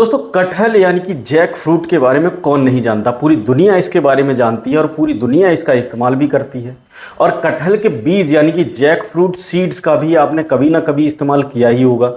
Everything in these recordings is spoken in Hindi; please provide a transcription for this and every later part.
दोस्तों कटहल यानी कि जैक फ्रूट के बारे में कौन नहीं जानता। पूरी दुनिया इसके बारे में जानती है और पूरी दुनिया इसका इस्तेमाल भी करती है। और कटहल के बीज यानी कि जैक फ्रूट सीड्स का भी आपने कभी ना कभी इस्तेमाल किया ही होगा।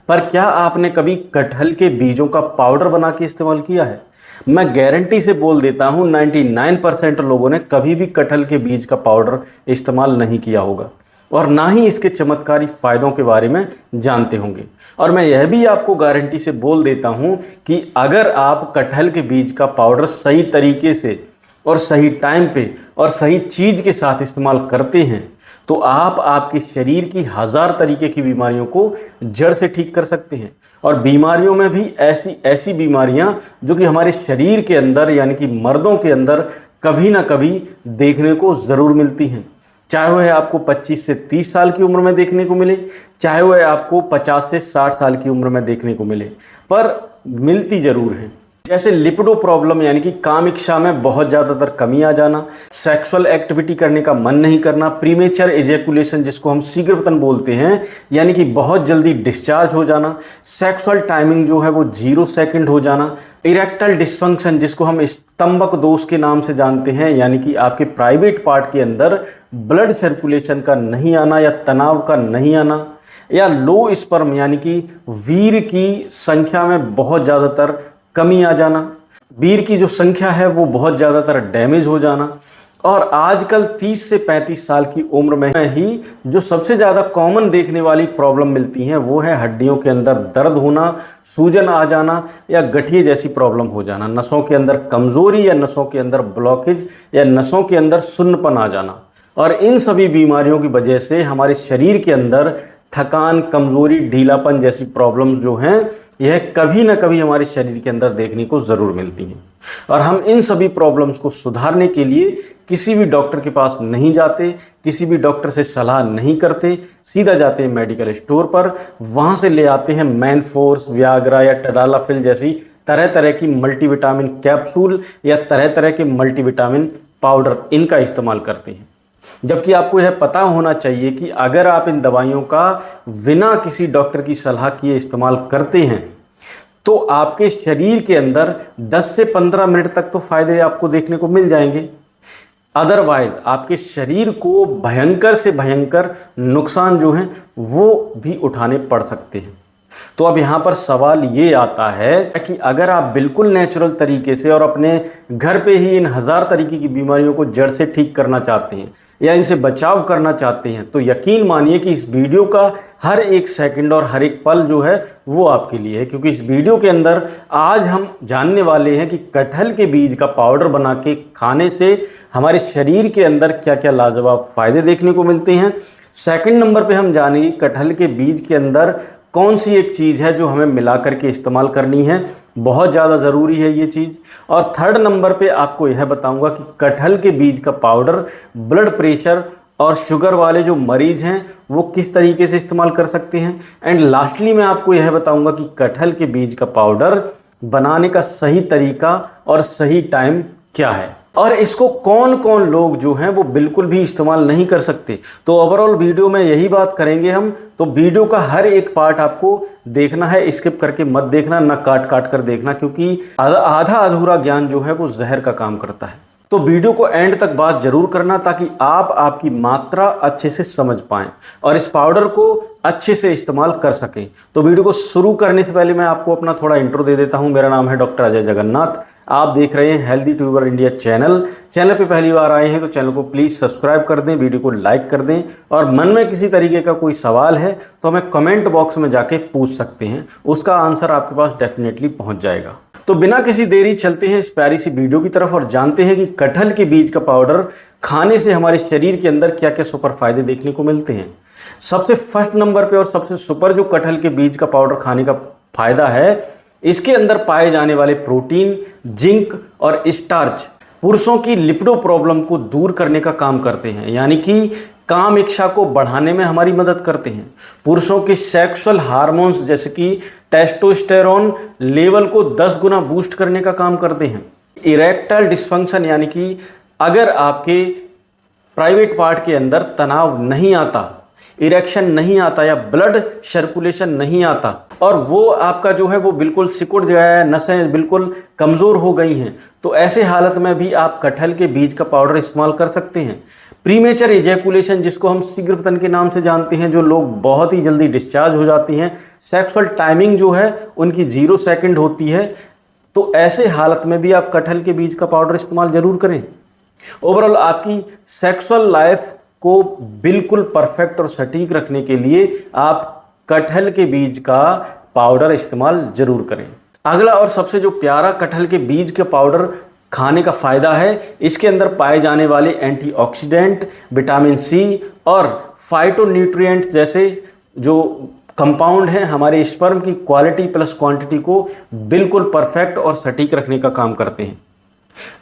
पर क्या आपने कभी कटहल के बीजों का पाउडर बना के इस्तेमाल किया है? मैं गारंटी से बोल देता हूं 99% लोगों ने कभी भी कटहल के बीज का पाउडर इस्तेमाल नहीं किया होगा और ना ही इसके चमत्कारी फायदों के बारे में जानते होंगे। और मैं यह भी आपको गारंटी से बोल देता हूं कि अगर आप कटहल के बीज का पाउडर सही तरीके से और सही टाइम पे और सही चीज़ के साथ इस्तेमाल करते हैं तो आप आपके शरीर की 1000 तरीके की बीमारियों को जड़ से ठीक कर सकते हैं। और बीमारियों में भी ऐसी बीमारियां जो कि हमारे शरीर के अंदर यानी कि मर्दों के अंदर कभी ना कभी देखने को ज़रूर मिलती हैं, चाहे वह आपको 25 से 30 साल की उम्र में देखने को मिले, चाहे वह आपको 50 से 60 साल की उम्र में देखने को मिले, पर मिलती ज़रूर है। जैसे लिपिडो प्रॉब्लम यानी कि काम इच्छा में बहुत ज़्यादातर कमी आ जाना, सेक्सुअल एक्टिविटी करने का मन नहीं करना, प्रीमेचर एजेकुलेशन जिसको हम शीघ्रपतन बोलते हैं यानी कि बहुत जल्दी डिस्चार्ज हो जाना, सेक्सुअल टाइमिंग जो है वो 0 सेकंड हो जाना, इरेक्टल डिस्फंक्शन जिसको हम स्तंभक दोष के नाम से जानते हैं यानी कि आपके प्राइवेट पार्ट के अंदर ब्लड सर्कुलेशन का नहीं आना या तनाव का नहीं आना, या लो स्पर्म यानी कि वीर्य की संख्या में बहुत ज़्यादातर कमी आ जाना, वीर्य की जो संख्या है वो बहुत ज़्यादातर डैमेज हो जाना। और आजकल 30 से 35 साल की उम्र में ही जो सबसे ज़्यादा कॉमन देखने वाली प्रॉब्लम मिलती हैं वो है हड्डियों के अंदर दर्द होना, सूजन आ जाना या गठिए जैसी प्रॉब्लम हो जाना, नसों के अंदर कमज़ोरी या नसों के अंदर ब्लॉकेज या नसों के अंदर सुन्नपन आ जाना। और इन सभी बीमारियों की वजह से हमारे शरीर के अंदर थकान, कमज़ोरी, ढीलापन जैसी प्रॉब्लम्स जो हैं यह कभी ना कभी हमारे शरीर के अंदर देखने को ज़रूर मिलती हैं। और हम इन सभी प्रॉब्लम्स को सुधारने के लिए किसी भी डॉक्टर के पास नहीं जाते, किसी भी डॉक्टर से सलाह नहीं करते, सीधा जाते हैं मेडिकल स्टोर पर, वहाँ से ले आते हैं मैनफोर्स, वियाग्रा या टडालाफिल जैसी तरह तरह की मल्टीविटामिन कैप्सूल या तरह तरह के मल्टीविटामिन पाउडर, इनका इस्तेमाल करते हैं। जबकि आपको यह पता होना चाहिए कि अगर आप इन दवाइयों का बिना किसी डॉक्टर की सलाह किए इस्तेमाल करते हैं तो आपके शरीर के अंदर 10 से 15 मिनट तक तो फायदे आपको देखने को मिल जाएंगे, अदरवाइज आपके शरीर को भयंकर से भयंकर नुकसान जो है वो भी उठाने पड़ सकते हैं। तो अब यहाँ पर सवाल ये आता है कि अगर आप बिल्कुल नेचुरल तरीके से और अपने घर पे ही इन 1000 तरीके की बीमारियों को जड़ से ठीक करना चाहते हैं या इनसे बचाव करना चाहते हैं तो यकीन मानिए कि इस वीडियो का हर एक सेकंड और हर एक पल जो है वो आपके लिए है, क्योंकि इस वीडियो के अंदर आज हम जानने वाले हैं कि कटहल के बीज का पाउडर बना के खाने से हमारे शरीर के अंदर क्या क्या लाजवाब फायदे देखने को मिलते हैं। सेकंड नंबर पे हम जानेंगे कटहल के बीज के अंदर कौन सी एक चीज़ है जो हमें मिला करके इस्तेमाल करनी है, बहुत ज़्यादा ज़रूरी है ये चीज़। और थर्ड नंबर पे आपको यह बताऊंगा कि कटहल के बीज का पाउडर ब्लड प्रेशर और शुगर वाले जो मरीज़ हैं वो किस तरीके से इस्तेमाल कर सकते हैं। एंड लास्टली मैं आपको यह बताऊंगा कि कटहल के बीज का पाउडर बनाने का सही तरीका और सही टाइम क्या है और इसको कौन कौन लोग जो हैं वो बिल्कुल भी इस्तेमाल नहीं कर सकते। तो ओवरऑल वीडियो में यही बात करेंगे हम। तो वीडियो का हर एक पार्ट आपको देखना है, स्किप करके मत देखना, ना काट काट कर देखना, क्योंकि आधा अधूरा ज्ञान जो है वो जहर का काम करता है। तो वीडियो को एंड तक बात जरूर करना ताकि आप आपकी मात्रा अच्छे से समझ पाएं और इस पाउडर को अच्छे से इस्तेमाल कर सकें। तो वीडियो को शुरू करने से पहले मैं आपको अपना थोड़ा इंट्रो दे देता हूं। मेरा नाम है डॉक्टर अजय जगन्नाथ, आप देख रहे हैं हेल्दी ट्यूबर इंडिया चैनल पे पहली बार आए हैं तो चैनल को प्लीज़ सब्सक्राइब कर दें, वीडियो को लाइक कर दें और मन में किसी तरीके का कोई सवाल है तो हमें कमेंट बॉक्स में जाके पूछ सकते हैं, उसका आंसर आपके पास डेफिनेटली पहुंच जाएगा। तो बिना किसी देरी चलते हैं इस प्यारी सी वीडियो की तरफ और जानते हैं कि कटहल के बीज का पाउडर खाने से हमारे शरीर के अंदर क्या क्या सुपर फायदे देखने को मिलते हैं। सबसे फर्स्ट नंबर पे और सबसे सुपर जो कटहल के बीज का पाउडर खाने का फायदा है, इसके अंदर पाए जाने वाले प्रोटीन, जिंक और स्टार्च पुरुषों की लिपिडो प्रॉब्लम को दूर करने का काम करते हैं, यानी कि काम इच्छा को बढ़ाने में हमारी मदद करते हैं। पुरुषों के सेक्सुअल हार्मोन्स जैसे कि टेस्टोस्टेरोन लेवल को 10 गुना बूस्ट करने का काम करते हैं। इरेक्टल डिस्फंक्शन यानी कि अगर आपके प्राइवेट पार्ट के अंदर तनाव नहीं आता इरेक्शन नहीं आता या ब्लड सर्कुलेशन नहीं आता और वो आपका जो है वो बिल्कुल सिकुड़ गया है, नसें बिल्कुल कमज़ोर हो गई हैं, तो ऐसे हालत में भी आप कटहल के बीज का पाउडर इस्तेमाल कर सकते हैं। प्रीमेचर इजैकुलेशन, जिसको हम शीघ्र पतन के नाम से जानते हैं, जो लोग बहुत ही जल्दी डिस्चार्ज हो जाती हैं, सेक्सुअल टाइमिंग जो है उनकी 0 सेकंड होती है, तो ऐसे हालत में भी आप कटहल के बीज का पाउडर इस्तेमाल जरूर करें। ओवरऑल आपकी सेक्सुअल लाइफ को बिल्कुल परफेक्ट और सटीक रखने के लिए आप कटहल के बीज का पाउडर इस्तेमाल जरूर करें। अगला और सबसे जो प्यारा कटहल के बीज के पाउडर खाने का फ़ायदा है, इसके अंदर पाए जाने वाले एंटीऑक्सीडेंट, विटामिन सी और फाइटोन्यूट्रिएंट्स जैसे जो कंपाउंड हैं हमारे स्पर्म की क्वालिटी प्लस क्वांटिटी को बिल्कुल परफेक्ट और सटीक रखने का काम करते हैं।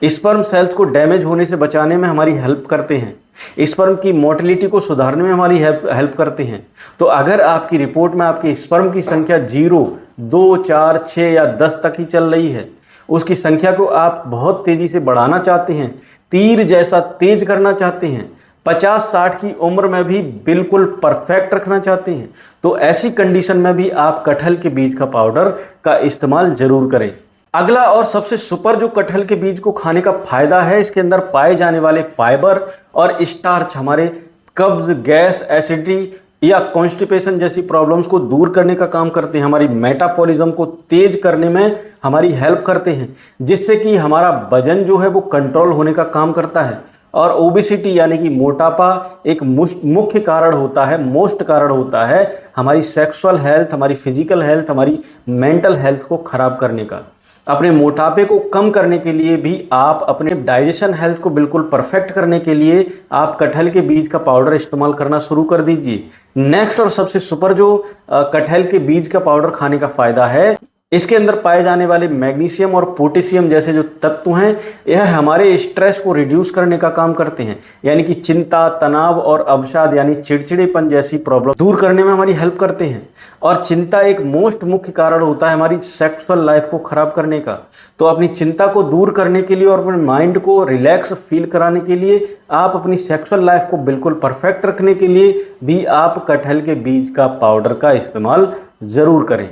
स्पर्म सेल्स को डैमेज होने से बचाने में हमारी हेल्प करते हैं, स्पर्म की मोटिलिटी को सुधारने में हमारी हेल्प करते हैं। तो अगर आपकी रिपोर्ट में आपके स्पर्म की संख्या 0, 2, 4, 6 या 10 तक ही चल रही है, उसकी संख्या को आप बहुत तेज़ी से बढ़ाना चाहते हैं, तीर जैसा तेज करना चाहते हैं, 50-60 की उम्र में भी बिल्कुल परफेक्ट रखना चाहते हैं, तो ऐसी कंडीशन में भी आप कटहल के बीज का पाउडर का इस्तेमाल जरूर करें। अगला और सबसे सुपर जो कटहल के बीज को खाने का फायदा है, इसके अंदर पाए जाने वाले फाइबर और स्टार्च हमारे कब्ज, गैस, एसिडिटी या कॉन्स्टिपेशन जैसी प्रॉब्लम्स को दूर करने का काम करते हैं, हमारी मेटाबॉलिज्म को तेज करने में हमारी हेल्प करते हैं, जिससे कि हमारा वजन जो है वो कंट्रोल होने का काम करता है। और ओबेसिटी यानी कि मोटापा एक मुख्य कारण होता है, मोस्ट कारण होता है हमारी सेक्सुअल हेल्थ, हमारी फिजिकल हेल्थ, हमारी मेंटल हेल्थ को खराब करने का। अपने मोटापे को कम करने के लिए भी आप अपने डाइजेशन हेल्थ को बिल्कुल परफेक्ट करने के लिए आप कटहल के बीज का पाउडर इस्तेमाल करना शुरू कर दीजिए। नेक्स्ट और सबसे सुपर जो कटहल के बीज का पाउडर खाने का फायदा है, इसके अंदर पाए जाने वाले मैग्नीशियम और पोटेशियम जैसे जो तत्व हैं, यह हमारे स्ट्रेस को रिड्यूस करने का काम करते हैं, यानी कि चिंता, तनाव और अवसाद यानी चिड़चिड़ेपन जैसी प्रॉब्लम दूर करने में हमारी हेल्प करते हैं। और चिंता एक मोस्ट मुख्य कारण होता है हमारी सेक्सुअल लाइफ को खराब करने का। तो अपनी चिंता को दूर करने के लिए और अपने माइंड को रिलैक्स फील कराने के लिए, आप अपनी सेक्सुअल लाइफ को बिल्कुल परफेक्ट रखने के लिए भी आप कटहल के बीज का पाउडर का इस्तेमाल जरूर करें।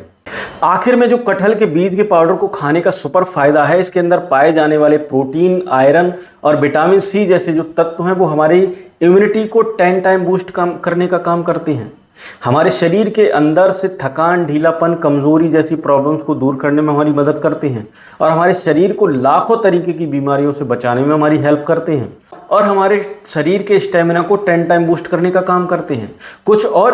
आखिर में जो कटहल के बीज के पाउडर को खाने का सुपर फायदा है, इसके अंदर पाए जाने वाले प्रोटीन, आयरन और विटामिन सी जैसे जो तत्व हैं वो हमारी इम्यूनिटी को 10 टाइम बूस्ट करने का काम करते हैं। हमारे शरीर के अंदर से थकान, ढीलापन, कमजोरी जैसी प्रॉब्लम्स को दूर करने में हमारी मदद करते हैं और हमारे शरीर को लाखों तरीके की बीमारियों से बचाने में हमारी हेल्प करते हैं और हमारे शरीर के स्टेमिना को 10 टाइम बूस्ट करने का काम करते हैं।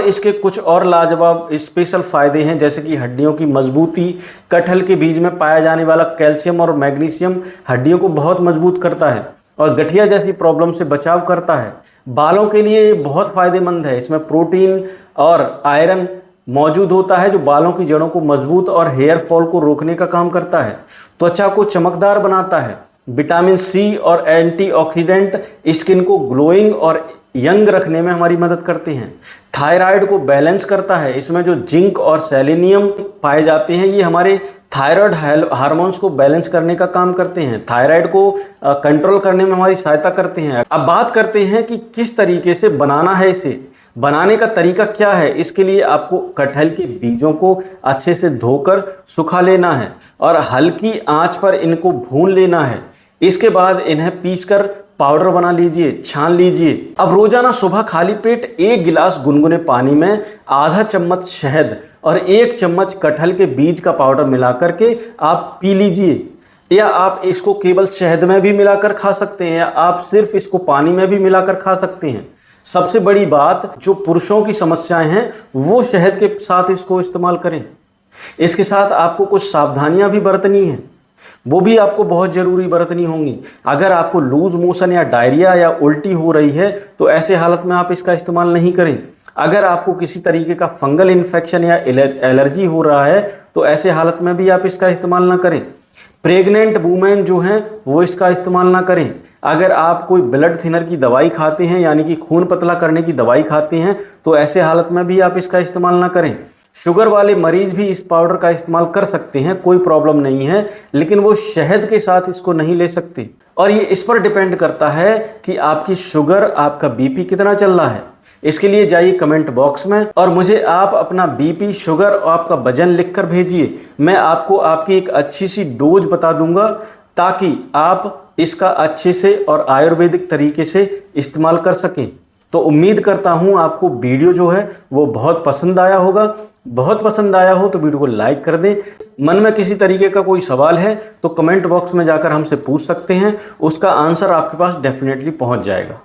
इसके कुछ और लाजवाब स्पेशल फायदे हैं, जैसे कि हड्डियों की मजबूती। कटहल के बीज में पाया जाने वाला कैल्शियम और मैग्नीशियम हड्डियों को बहुत मजबूत करता है और गठिया जैसी प्रॉब्लम से बचाव करता है। बालों के लिए ये बहुत फायदेमंद है, इसमें प्रोटीन और आयरन मौजूद होता है जो बालों की जड़ों को मजबूत और हेयर फॉल को रोकने का काम करता है, त्वचा को चमकदार बनाता है। विटामिन सी और एंटीऑक्सीडेंट स्किन को ग्लोइंग और यंग रखने में हमारी मदद करते हैं। थायराइड को बैलेंस करता है, इसमें जो जिंक और सेलेनियम पाए जाते हैं ये हमारे थायराइड हार्मोन्स को बैलेंस करने का काम करते हैं, थायराइड को कंट्रोल करने में हमारी सहायता करते हैं। अब बात करते हैं कि किस तरीके से बनाना है, इसे बनाने का तरीका क्या है। इसके लिए आपको कटहल के बीजों को अच्छे से धोकर सुखा लेना है और हल्की आंच पर इनको भून लेना है। इसके बाद इन्हें पीसकर पाउडर बना लीजिए, छान लीजिए। अब रोजाना सुबह खाली पेट 1 गिलास गुनगुने पानी में आधा चम्मच शहद और 1 चम्मच कटहल के बीज का पाउडर मिला करके आप पी लीजिए, या आप इसको केवल शहद में भी मिलाकर खा सकते हैं या आप सिर्फ इसको पानी में भी मिलाकर खा सकते हैं। सबसे बड़ी बात, जो पुरुषों की समस्याएं हैं वो शहद के साथ इसको इस्तेमाल करें। इसके साथ आपको कुछ सावधानियां भी बरतनी हैं, वो भी आपको बहुत जरूरी बरतनी होंगी। अगर आपको लूज मोशन या डायरिया या उल्टी हो रही है तो ऐसे हालत में आप इसका इस्तेमाल नहीं करें। अगर आपको किसी तरीके का फंगल इन्फेक्शन या एलर्जी हो रहा है तो ऐसे हालत में भी आप इसका इस्तेमाल ना करें। प्रेग्नेंट वुमेन जो हैं वो इसका इस्तेमाल ना करें। अगर आप कोई ब्लड थिनर की दवाई खाते हैं यानी कि खून पतला करने की दवाई खाते हैं तो ऐसे हालत में भी आप इसका इस्तेमाल ना करें। शुगर वाले मरीज भी इस पाउडर का इस्तेमाल कर सकते हैं, कोई प्रॉब्लम नहीं है, लेकिन वो शहद के साथ इसको नहीं ले सकते। और ये इस पर डिपेंड करता है कि आपकी शुगर, आपका बीपी कितना चल रहा है। इसके लिए जाइए कमेंट बॉक्स में और मुझे आप अपना बीपी, शुगर और आपका वजन लिखकर भेजिए। मैं आपको आपकी एक अच्छी सी डोज बता दूंगा ताकि आप इसका अच्छे से और आयुर्वेदिक तरीके से इस्तेमाल कर सकें। तो उम्मीद करता हूं आपको वीडियो जो है वो बहुत पसंद आया होगा। बहुत पसंद आया हो तो वीडियो को लाइक कर दें। मन में किसी तरीके का कोई सवाल है तो कमेंट बॉक्स में जाकर हमसे पूछ सकते हैं, उसका आंसर आपके पास डेफिनेटली पहुंच जाएगा।